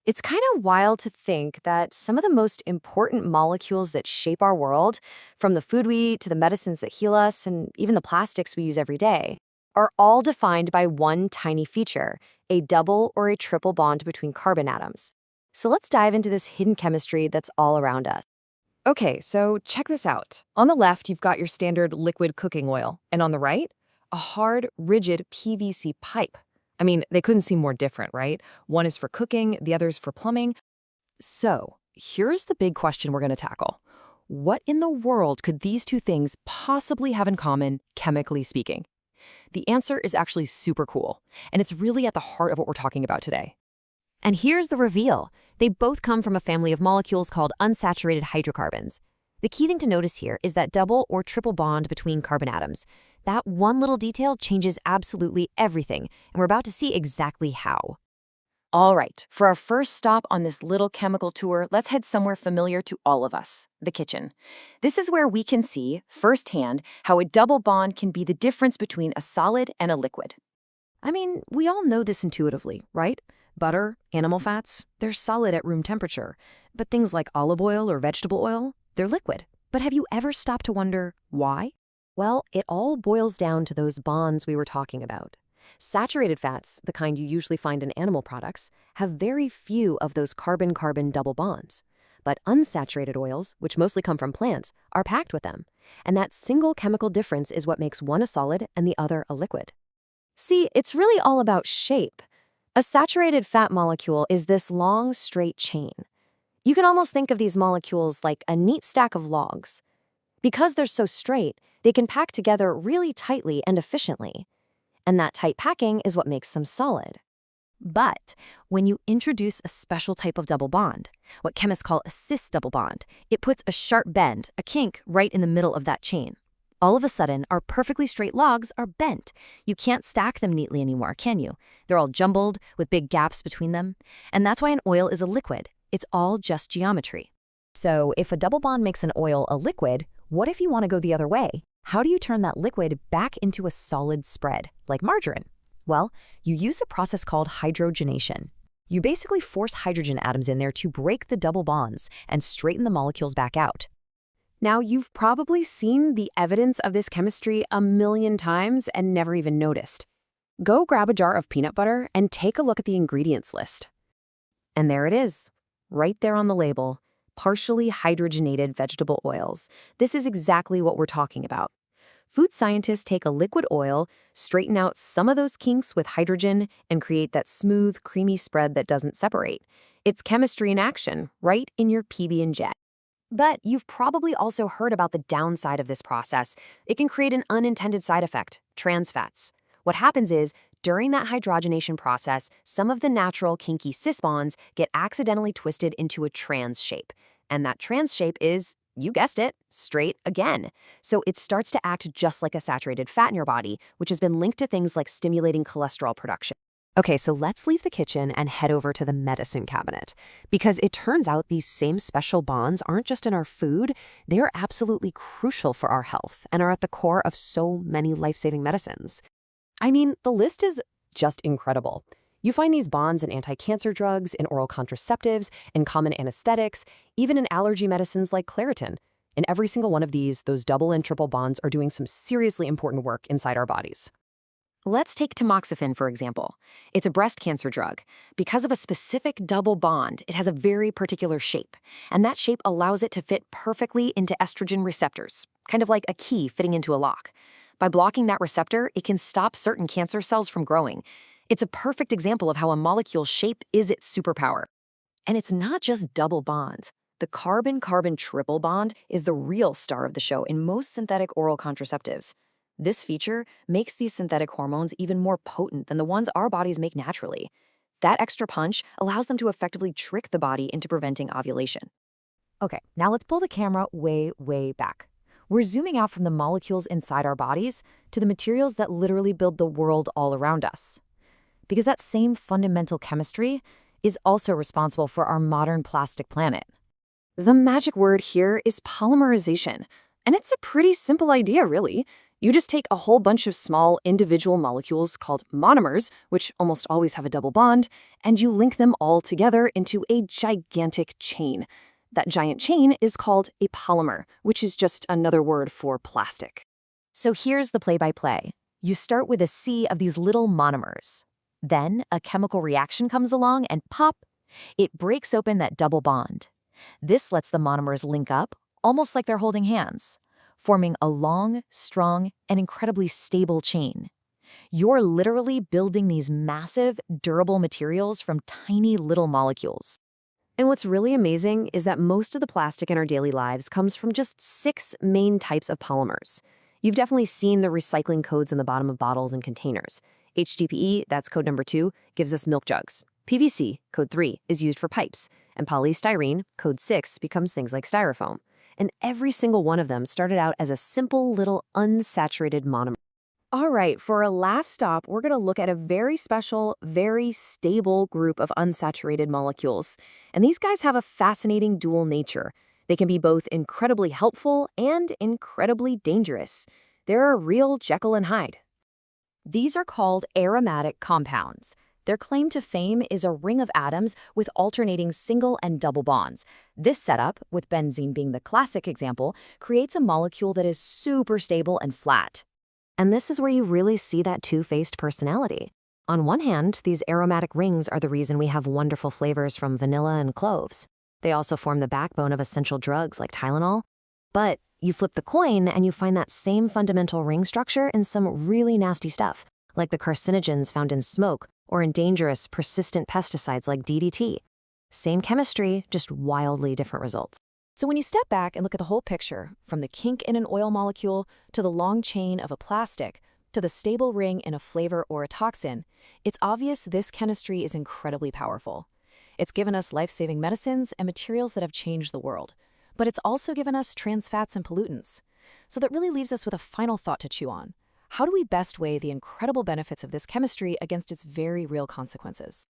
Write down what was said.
It's kind of wild to think that some of the most important molecules that shape our world, from the food we eat to the medicines that heal us and even the plastics we use every day, are all defined by one tiny feature, a double or a triple bond between carbon atoms. So let's dive into this hidden chemistry that's all around us. Okay, so check this out. On the left, you've got your standard liquid cooking oil, and on the right, a hard, rigid PVC pipe. I mean, they couldn't seem more different, right? One is for cooking, the other is for plumbing. So, here's the big question we're going to tackle. What in the world could these two things possibly have in common, chemically speaking? The answer is actually super cool, and it's really at the heart of what we're talking about today. And here's the reveal. They both come from a family of molecules called unsaturated hydrocarbons. The key thing to notice here is that double or triple bond between carbon atoms. That one little detail changes absolutely everything, and we're about to see exactly how. All right, for our first stop on this little chemical tour, let's head somewhere familiar to all of us, the kitchen. This is where we can see, firsthand, how a double bond can be the difference between a solid and a liquid. I mean, we all know this intuitively, right? Butter, animal fats, they're solid at room temperature. But things like olive oil or vegetable oil, they're liquid. But have you ever stopped to wonder why? Well, it all boils down to those bonds we were talking about. Saturated fats, the kind you usually find in animal products, have very few of those carbon-carbon double bonds. But unsaturated oils, which mostly come from plants, are packed with them. And that single chemical difference is what makes one a solid and the other a liquid. See, it's really all about shape. A saturated fat molecule is this long, straight chain. You can almost think of these molecules like a neat stack of logs. Because they're so straight, they can pack together really tightly and efficiently. And that tight packing is what makes them solid. But when you introduce a special type of double bond, what chemists call a cis double bond, it puts a sharp bend, a kink, right in the middle of that chain. All of a sudden, our perfectly straight logs are bent. You can't stack them neatly anymore, can you? They're all jumbled, with big gaps between them. And that's why an oil is a liquid. It's all just geometry. So if a double bond makes an oil a liquid, what if you want to go the other way? How do you turn that liquid back into a solid spread, like margarine? Well, you use a process called hydrogenation. You basically force hydrogen atoms in there to break the double bonds and straighten the molecules back out. Now, you've probably seen the evidence of this chemistry a million times and never even noticed. Go grab a jar of peanut butter and take a look at the ingredients list. And there it is, right there on the label, partially hydrogenated vegetable oils. This is exactly what we're talking about. Food scientists take a liquid oil, straighten out some of those kinks with hydrogen, and create that smooth, creamy spread that doesn't separate. It's chemistry in action, right in your PB&J. But you've probably also heard about the downside of this process. It can create an unintended side effect, trans fats. What happens is, during that hydrogenation process, some of the natural kinky cis bonds get accidentally twisted into a trans shape. And that trans shape is, you guessed it, straight again. So it starts to act just like a saturated fat in your body, which has been linked to things like stimulating cholesterol production. Okay, so let's leave the kitchen and head over to the medicine cabinet, because it turns out these same special bonds aren't just in our food, they're absolutely crucial for our health and are at the core of so many life-saving medicines. I mean, the list is just incredible. You find these bonds in anti-cancer drugs, in oral contraceptives, in common anesthetics, even in allergy medicines like Claritin. In every single one of these, those double and triple bonds are doing some seriously important work inside our bodies. Let's take tamoxifen, for example. It's a breast cancer drug. Because of a specific double bond, it has a very particular shape, and that shape allows it to fit perfectly into estrogen receptors, kind of like a key fitting into a lock. By blocking that receptor, it can stop certain cancer cells from growing. It's a perfect example of how a molecule's shape is its superpower. And it's not just double bonds. The carbon-carbon triple bond is the real star of the show in most synthetic oral contraceptives. This feature makes these synthetic hormones even more potent than the ones our bodies make naturally. That extra punch allows them to effectively trick the body into preventing ovulation. Okay, now let's pull the camera way, way back. We're zooming out from the molecules inside our bodies to the materials that literally build the world all around us. Because that same fundamental chemistry is also responsible for our modern plastic planet. The magic word here is polymerization. And it's a pretty simple idea, really. You just take a whole bunch of small individual molecules called monomers, which almost always have a double bond, and you link them all together into a gigantic chain. That giant chain is called a polymer, which is just another word for plastic. So here's the play-by-play. You start with a sea of these little monomers. Then a chemical reaction comes along and pop, it breaks open that double bond. This lets the monomers link up, almost like they're holding hands, forming a long, strong, and incredibly stable chain. You're literally building these massive, durable materials from tiny little molecules. And what's really amazing is that most of the plastic in our daily lives comes from just 6 main types of polymers. You've definitely seen the recycling codes on the bottom of bottles and containers. HDPE, that's code number 2, gives us milk jugs. PVC, code 3, is used for pipes. And polystyrene, code 6, becomes things like styrofoam. And every single one of them started out as a simple little unsaturated monomer. All right, for our last stop, we're going to look at a very special, very stable group of unsaturated molecules. And these guys have a fascinating dual nature. They can be both incredibly helpful and incredibly dangerous. They're a real Jekyll and Hyde. These are called aromatic compounds. Their claim to fame is a ring of atoms with alternating single and double bonds. This setup, with benzene being the classic example, creates a molecule that is super stable and flat. And this is where you really see that two-faced personality. On one hand, these aromatic rings are the reason we have wonderful flavors from vanilla and cloves. They also form the backbone of essential drugs like Tylenol. But you flip the coin and you find that same fundamental ring structure in some really nasty stuff, like the carcinogens found in smoke or in dangerous, persistent pesticides like DDT. Same chemistry, just wildly different results. So when you step back and look at the whole picture, from the kink in an oil molecule to the long chain of a plastic to the stable ring in a flavor or a toxin, it's obvious this chemistry is incredibly powerful. It's given us life-saving medicines and materials that have changed the world. But it's also given us trans fats and pollutants. So that really leaves us with a final thought to chew on. How do we best weigh the incredible benefits of this chemistry against its very real consequences?